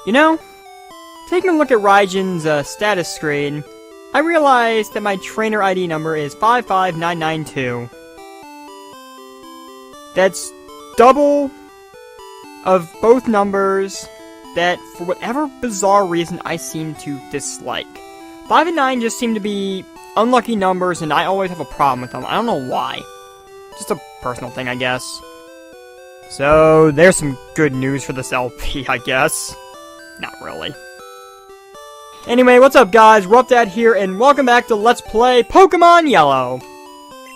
You know, taking a look at Raijan's status screen, I realized that my trainer ID number is 55992. That's double of both numbers that, for whatever bizarre reason, I seem to dislike. 5 and 9 just seem to be unlucky numbers, and I always have a problem with them. I don't know why. Just a personal thing, I guess. So, there's some good news for this LP, I guess. Not really. Anyway, what's up guys, RuppDat here, and welcome back to Let's Play Pokémon Yellow!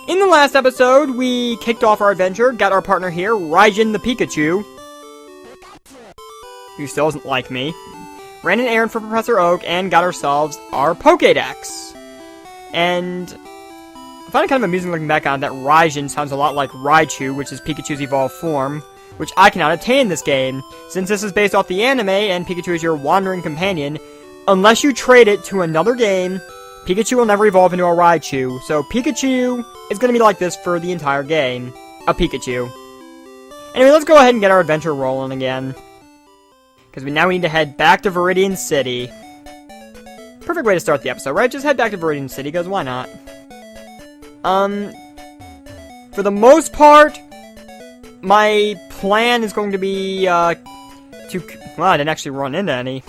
In the last episode, we kicked off our adventure, got our partner here, Raijan the Pikachu, who still doesn't like me, ran an errand for Professor Oak, and got ourselves our Pokédex. And I find it kind of amusing looking back on that Raijan sounds a lot like Raichu, which is Pikachu's evolved form, which I cannot attain in this game, since this is based off the anime and Pikachu is your wandering companion. Unless you trade it to another game, Pikachu will never evolve into a Raichu, so Pikachu is going to be like this for the entire game. A Pikachu. Anyway, let's go ahead and get our adventure rolling again. Because we need to head back to Viridian City. Perfect way to start the episode, right? Just head back to Viridian City, because why not? For the most part, my plan is going to be, well, I didn't actually run into any.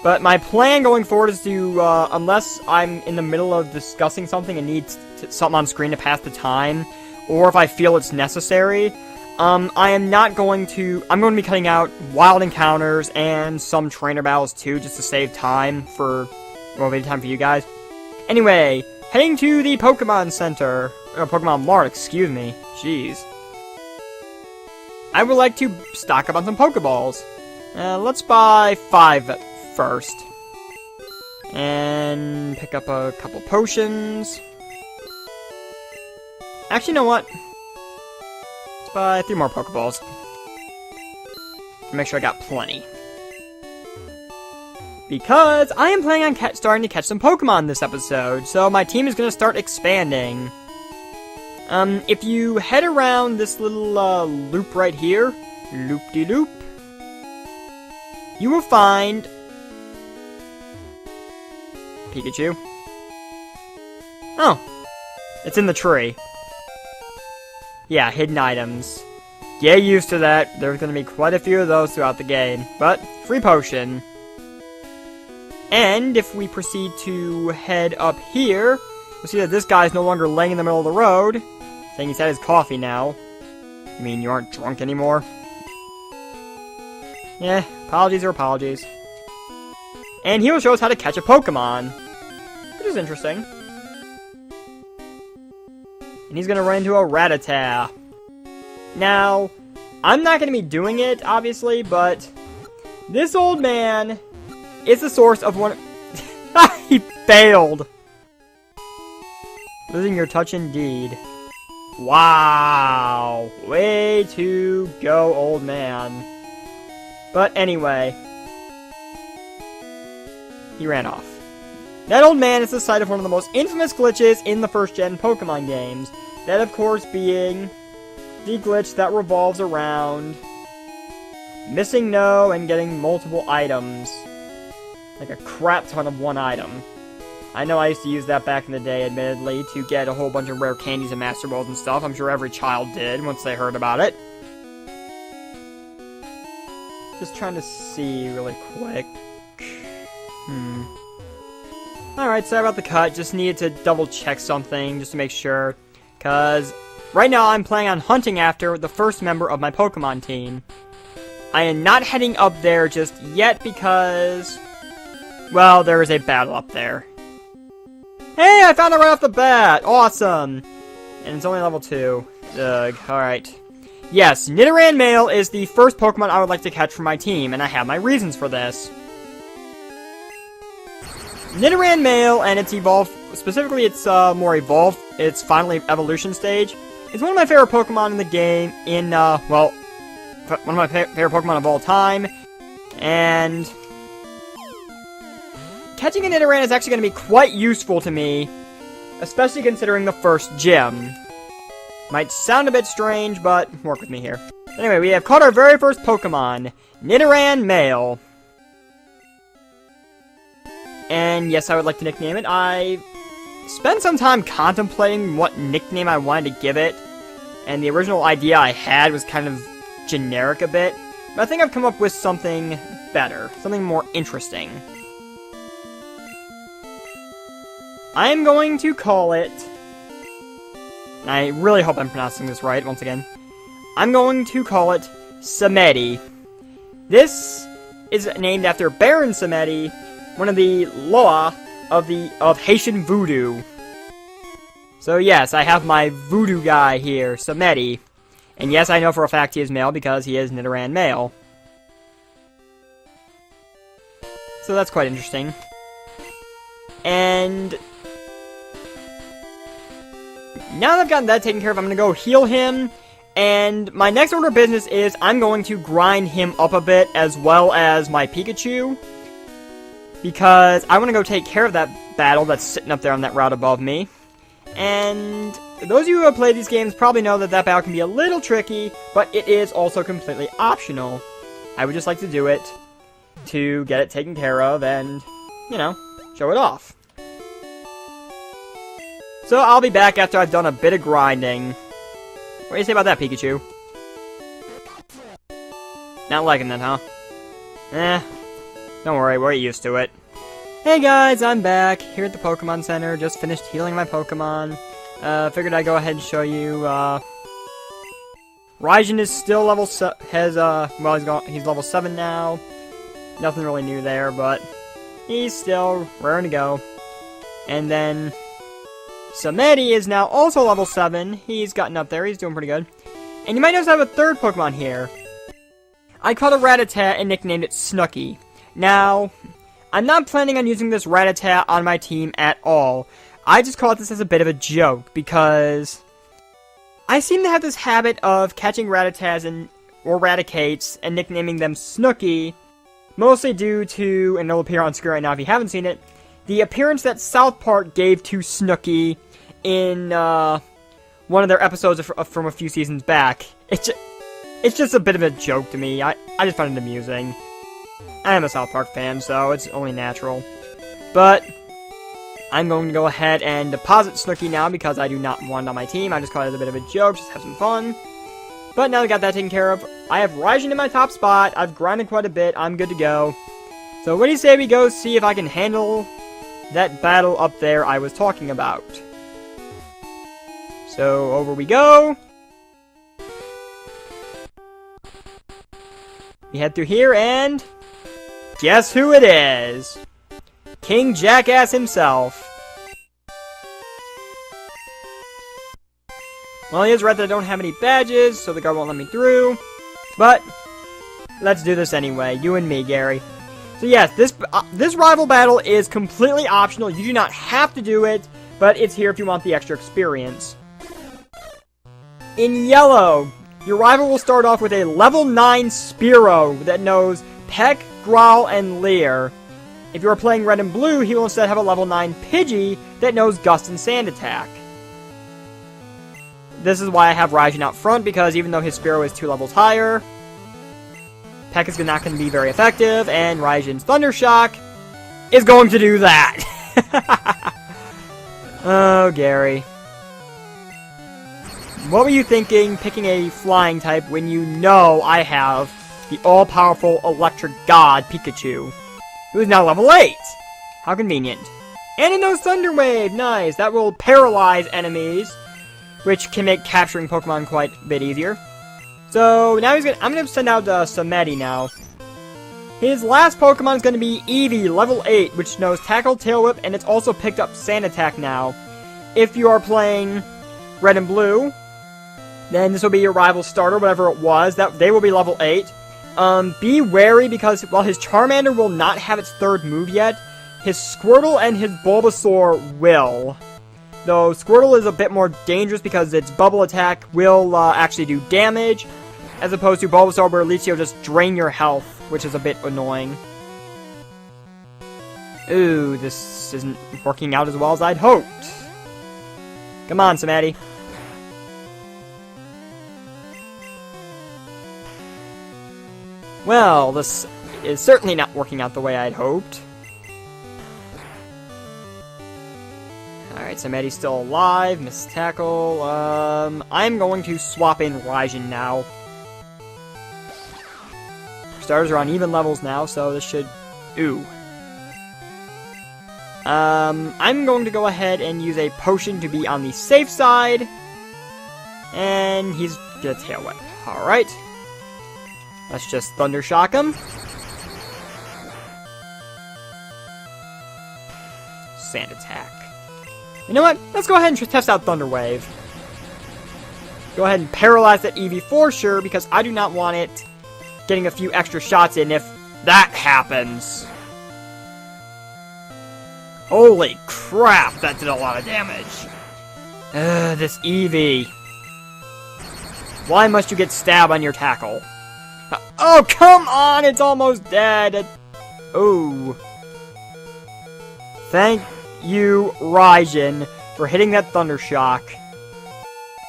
But my plan going forward is to, unless I'm in the middle of discussing something and need something on screen to pass the time, or if I feel it's necessary, I'm going to be cutting out wild encounters and some trainer battles too, just to save time for, well, maybe time for you guys. Anyway, heading to the Pokemon Center, or Pokemon Mart, excuse me, jeez. I would like to stock up on some Pokeballs. Let's buy 5 first. And pick up a couple potions. Actually, you know what? Let's buy 3 more Pokeballs. Make sure I got plenty. Because I am planning on starting to catch some Pokemon this episode, so my team is going to start expanding. If you head around this little loop right here, loop-de-loop, you will find Pikachu. Oh, it's in the tree. Yeah, hidden items. Get used to that. There's going to be quite a few of those throughout the game. But, free potion. And if we proceed to head up here, we'll see that this guy's no longer laying in the middle of the road, saying he's had his coffee now. You mean you aren't drunk anymore? Yeah, apologies are apologies. And he will show us how to catch a Pokemon, which is interesting. And he's going to run into a Rattata. Now, I'm not going to be doing it, obviously, but this old man is the source of one... He failed! Losing your touch indeed. Wow! Way to go, old man. But anyway, he ran off. That old man is the site of one of the most infamous glitches in the first-gen Pokemon games. That, of course, being the glitch that revolves around missing no and getting multiple items. Like a crap ton of one item. I know I used to use that back in the day, admittedly, to get a whole bunch of rare candies and Master Balls and stuff. I'm sure every child did once they heard about it. Just trying to see really quick. Alright, sorry about the cut. Just needed to double check something just to make sure. Because right now I'm planning on hunting after the first member of my Pokemon team. I am not heading up there just yet because, well, there is a battle up there. Hey, I found it right off the bat! Awesome! And it's only level 2. Ugh, alright. Yes, Nidoran Male is the first Pokemon I would like to catch for my team, and I have my reasons for this. Nidoran Male and its evolved, specifically its more evolved, its final evolution stage, is one of my favorite Pokemon in the game, well, one of my favorite Pokemon of all time, and catching a Nidoran is actually going to be quite useful to me, especially considering the first gym. Might sound a bit strange, but work with me here. Anyway, we have caught our very first Pokemon, Nidoran Male. And yes, I would like to nickname it. I spent some time contemplating what nickname I wanted to give it, and the original idea I had was kind of generic a bit, but I think I've come up with something better, something more interesting. I'm going to call it, and I really hope I'm pronouncing this right once again, I'm going to call it Samedi. This is named after Baron Samedi, one of the Loa of Haitian voodoo. So yes, I have my voodoo guy here, Samedi. And yes, I know for a fact he is male because he is Nidoran male. So that's quite interesting. And now that I've gotten that taken care of, I'm going to go heal him. And my next order of business is I'm going to grind him up a bit, as well as my Pikachu. Because I want to go take care of that battle that's sitting up there on that route above me. And those of you who have played these games probably know that that battle can be a little tricky, but it is also completely optional. I would just like to do it to get it taken care of and, you know, show it off. So I'll be back after I've done a bit of grinding. What do you say about that, Pikachu? Not liking that, huh? Don't worry, we're used to it. Hey guys, I'm back, here at the Pokemon Center, just finished healing my Pokemon. Figured I'd go ahead and show you, Raijin is still level he's level 7 now. Nothing really new there, but he's still raring to go. And then Samedi is now also level 7. He's gotten up there, he's doing pretty good. And you might notice I have a third Pokemon here. I caught a RuppDat and nicknamed it Snooky. Now, I'm not planning on using this RuppDat on my team at all. I just caught this as a bit of a joke, because I seem to have this habit of catching Rattatas or Raticates and nicknaming them Snooky, mostly due to, and it'll appear on screen right now if you haven't seen it, the appearance that South Park gave to Snooky in one of their episodes from a few seasons back. It's just a bit of a joke to me. I just find it amusing. I am a South Park fan, so it's only natural. But I'm going to go ahead and deposit Snooky now because I do not want it on my team. I just call it a bit of a joke, just have some fun. But now that I got that taken care of, I have Raijin in my top spot. I've grinded quite a bit. I'm good to go. So what do you say we go see if I can handle that battle up there I was talking about? So over we go. We head through here and guess who it is? King Jackass himself. Well, he is right that I don't have any badges, so the guard won't let me through. But let's do this anyway, you and me, Gary. So yes, this rival battle is completely optional. You do not have to do it, but it's here if you want the extra experience. In yellow, your rival will start off with a level 9 Spearow that knows Peck, Growl, and Leer. If you are playing red and blue, he will instead have a level 9 Pidgey that knows Gust and Sand Attack. This is why I have Raijin out front, because even though his Spearow is 2 levels higher, Peck is not going to be very effective, and Raijin's Thunder Shock is going to do that. Oh, Gary. What were you thinking picking a flying type when you know I have the all-powerful electric god Pikachu, who is now level 8? How convenient. And it knows Thunder Wave! Nice! That will paralyze enemies, which can make capturing Pokemon quite a bit easier. So, now I'm gonna send out Samedi now. His last Pokemon is gonna be Eevee, level 8, which knows Tackle, Tail Whip, and it's also picked up Sand Attack now. If you are playing red and blue, then this will be your rival starter, whatever it was. They will be level 8. Be wary because while his Charmander will not have its 3rd move yet, his Squirtle and his Bulbasaur will. Though Squirtle is a bit more dangerous because its Bubble Attack will actually do damage, as opposed to Bulbasaur where at least you'll just drain your health, which is a bit annoying. Ooh, this isn't working out as well as I'd hoped. Come on, Samedi. Well, this is certainly not working out the way I'd hoped. Samedi's still alive. Miss Tackle. I'm going to swap in Raijin now. Starters are on even levels now, so this should... Ooh. I'm going to go ahead and use a potion to be on the safe side. And he's gonna Tail Whip. Alright. Let's just Thunder Shock him. Sand Attack. You know what? Let's go ahead and test out Thunder Wave. Go ahead and paralyze that Eevee for sure, because I do not want it getting a few extra shots in if that happens. Holy crap, that did a lot of damage. This Eevee. Why must you get stabbed on your tackle? Oh, come on! It's almost dead! Oh. Thank you, Raijin, for hitting that Thunder Shock.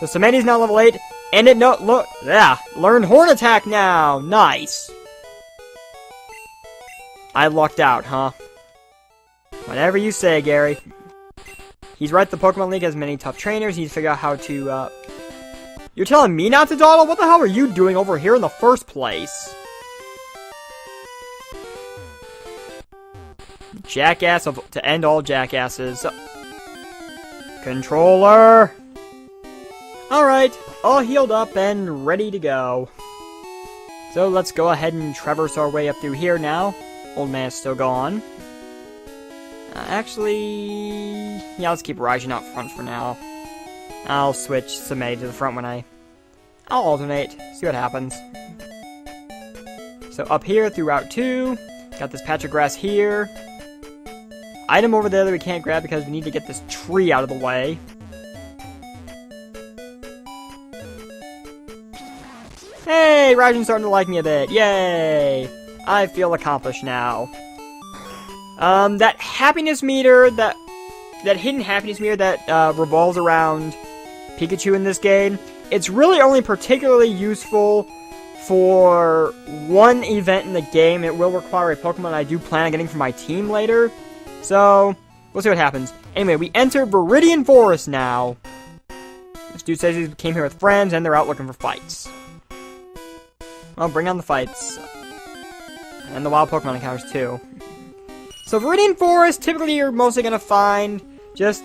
So Samedi's now level 8, and it learned Horn Attack now! Nice! I lucked out, huh? Whatever you say, Gary. He's right, the Pokemon League has many tough trainers. He's figured out how to, You're telling me not to dawdle? What the hell are you doing over here in the first place? Jackass to end all jackasses. Controller! Alright, all healed up and ready to go. So let's go ahead and traverse our way up through here now. Old man is still gone. Actually... yeah, let's keep Raijin out front for now. I'll switch Samedi to the front when I'll alternate, see what happens. So up here through Route 2, got this patch of grass here. Item over there that we can't grab because we need to get this tree out of the way. Hey, Raijin's starting to like me a bit, yay! I feel accomplished now. That happiness meter, that hidden happiness meter that revolves around Pikachu in this game, it's really only particularly useful for one event in the game. It will require a Pokemon I do plan on getting for my team later. So, we'll see what happens. Anyway, we enter Viridian Forest now. This dude says he came here with friends and they're out looking for fights. Well, bring on the fights. And the wild Pokemon encounters too. So Viridian Forest, typically you're mostly going to find just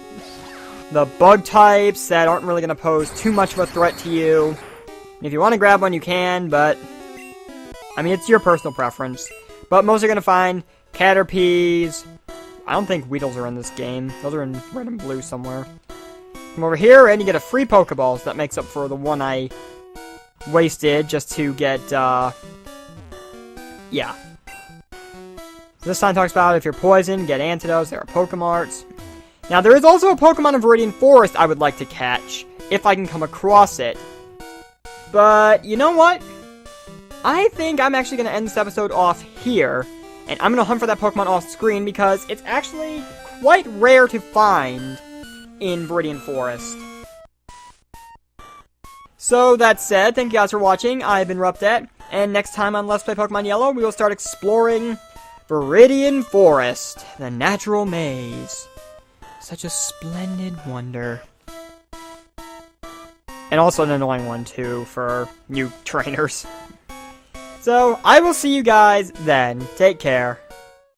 the bug types that aren't really going to pose too much of a threat to you. And if you want to grab one, you can, but... I mean, it's your personal preference. But mostly going to find Caterpies. I don't think Weedles are in this game. Those are in red and blue somewhere. Come over here, and you get a free Pokeball, so that makes up for the one I wasted just to get, yeah. This sign talks about if you're poisoned, get antidotes, there are Pokemarts. Now, there is also a Pokemon in Viridian Forest I would like to catch, if I can come across it. But, you know what? I think I'm actually going to end this episode off here, and I'm going to hunt for that Pokemon off screen, because it's actually quite rare to find in Viridian Forest. So, that said, thank you guys for watching. I've been RuppDat, and next time on Let's Play Pokemon Yellow, we will start exploring Viridian Forest, the natural maze. Such a splendid wonder. And also an annoying one, too, for new trainers. So, I will see you guys then. Take care.